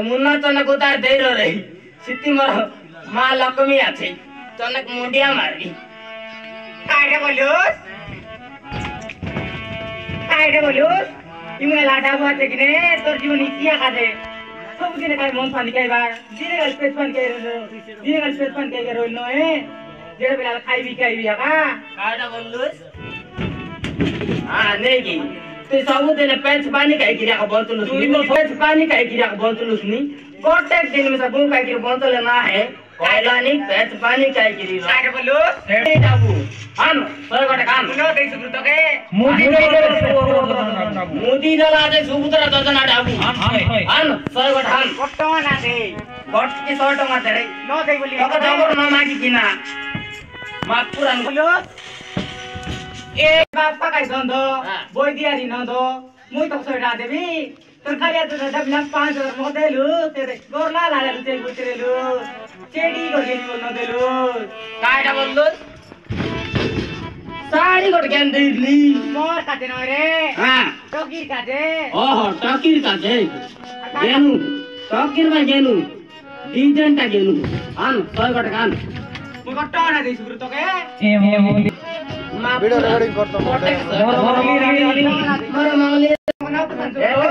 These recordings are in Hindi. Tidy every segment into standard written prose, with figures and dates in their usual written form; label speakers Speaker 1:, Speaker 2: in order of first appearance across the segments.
Speaker 1: मुन्ना चनक उतार दे रे सिटी मर मां लक्ष्मी आछे चनक मुंडिया मारी काटे बोलुस तिमीले लाटा बुआछे किने तोर जीवन इतिया खादे सब दिने काय मन पानी काय बा दिने गल पेट पानी काय रोइनो ए जेडे बेला खाइ भी का काटे बोलुस नेगी ते सब दिन पेट पानी काय गिरा का बोतलुस नी पेट पानी काय गिरा का बोतलुस नी गोटेक दिन में सब काय गिरा बोतल ना है कायला नी पेट पानी काय गिरी काटे बोलुस हेडी जाबू हम सर गटे काम नो दे सुब्रत के मोदी जला दे सुबुतरा दजन डाबू हम सर गटे हम कट्टो ना दे गट की शर्ट मा दे नो दे बोली तो जबर न मागी किना माग पुरान बोलुस ए बापा काय गंधो बोई दियारी नंदो मुई तो सोडा देबी तर खालिया तो दबला 5000 मोदेलु तेरे गोरला लालु ते गुतरेलु चेडी गोगेनी बोल नदेलु कायडा बोललु साडी गोट गेन देली मोर काटे न रे हां टकीर काटे ओहो टकीर काटे गेनु टकीर मा गेनु डिजाइन ता गेनु आन सय गोट कान मु गट्टा ना दे सुब्रत के ए मोली वीडियो रिकॉर्डिंग करतो मोर मांगली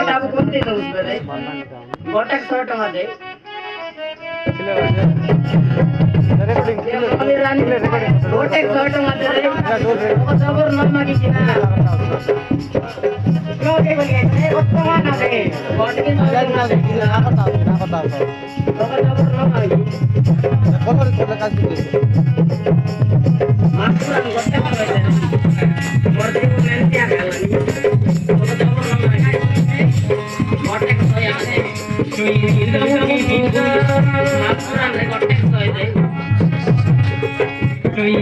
Speaker 1: डाबू कोनते दो उसपे रे गोटक 100 टका दे रिकॉर्डिंग मांगली रानी गोटक 100 टका दे रे जबर न मागी किना नो के बोली ए गोटका ना दे गोटक 100 ना दे किना आता जबर न मागी खबर को काज दे मात्र गोटक ना दे मोर को नेंतिया खालानी गोटेक सोय आने चुई मापुरान रे गोटेक सोय दे चुई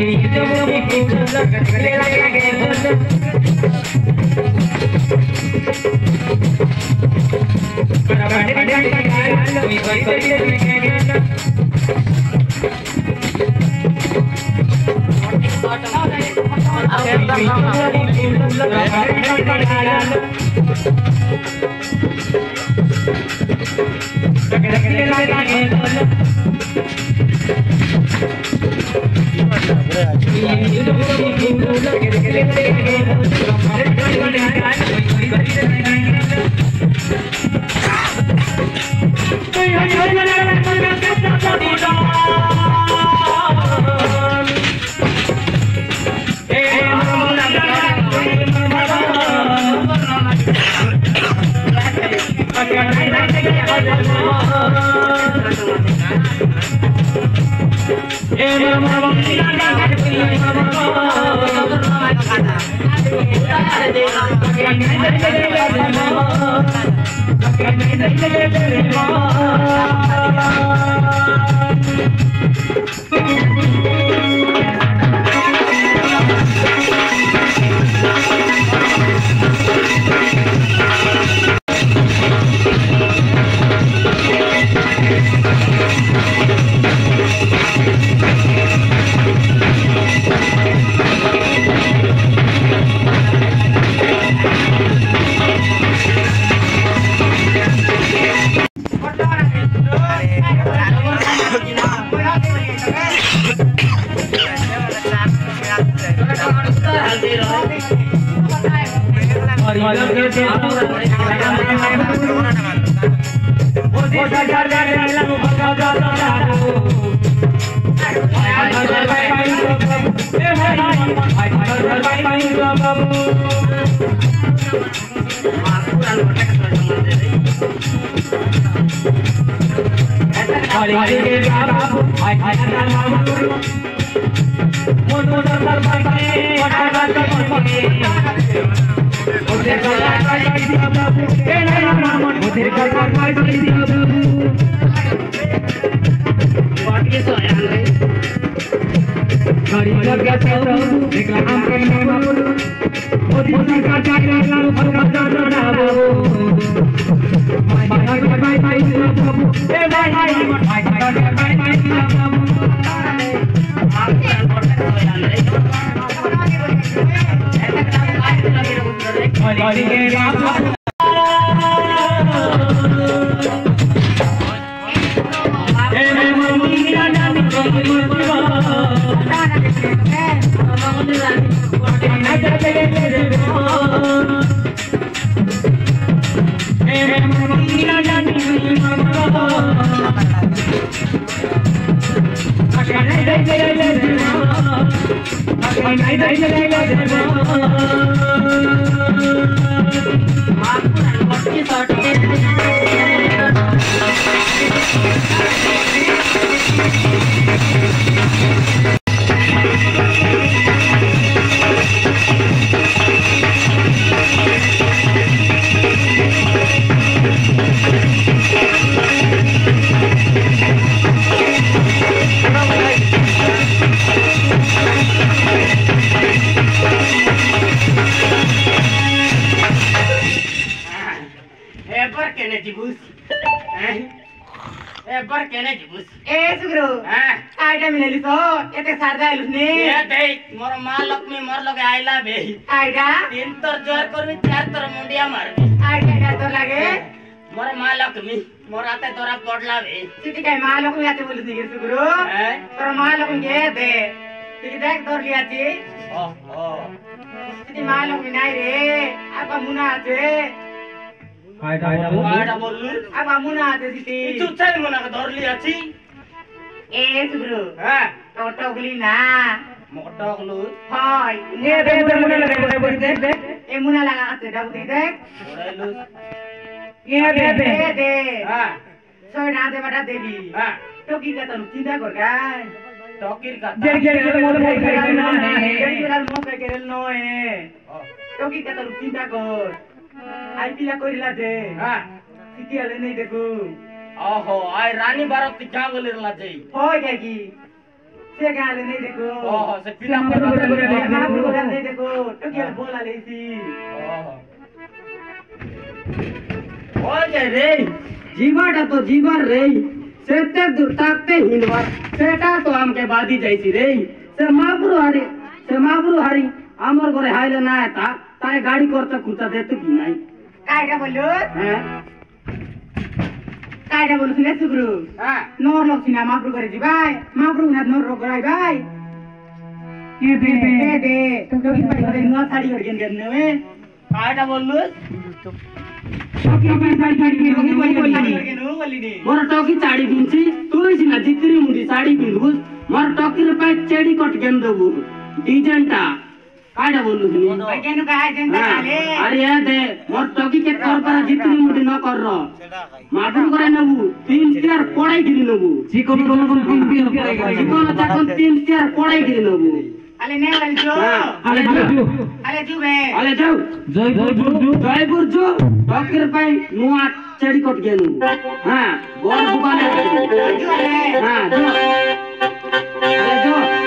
Speaker 2: Mudir
Speaker 1: रानी बारत क्या बोले रला जाई हो जाएगी से गाले नहीं देखो ओहो से पिला को नहीं देखो तो क्या बोला लेसी ओहो हो जाए रे जीवाटा तो जीवन रे सेते दुर्ताते हिनवर सेटा तो हमके बादी जाईसी रे से मापुरु हारी आमर घरे हाइले ना ता ताए गाड़ी करता खुता देते की नाही कायटा बोलो हैं कायटा बोलु सिने सुग्रु हां नोर लक्षिना मापुरु करे जिबाई मापुरु ना नोर रो गराई भाई ए दे तो की पाई करे नो साड़ी कर गेन ने कायटा बोलु मोर टॉकी साड़ी पिंची तू सिना जितरी मुंडी साड़ी पिंदुस मोर टॉकी रे पाई चेडी कट गेन दबु डिजाइनटा कायटा बोलु सुनी भाई केनु काय जनता खाले अरे ये दे मोर टॉकी के तोर पर जितरी मुंडी न कर रो मापुर करे नबु 3-4 कोड़ाई गिरी नबु चिकन चिकन ताकन 3-4 कोड़ाई गिरी नबु अले ने वाली जो अले जो बे अले जाओ जयपुर जो टॉकी रे पाई नुआ चेडी कट गेनु हां गोल दुकान हां जो अले जो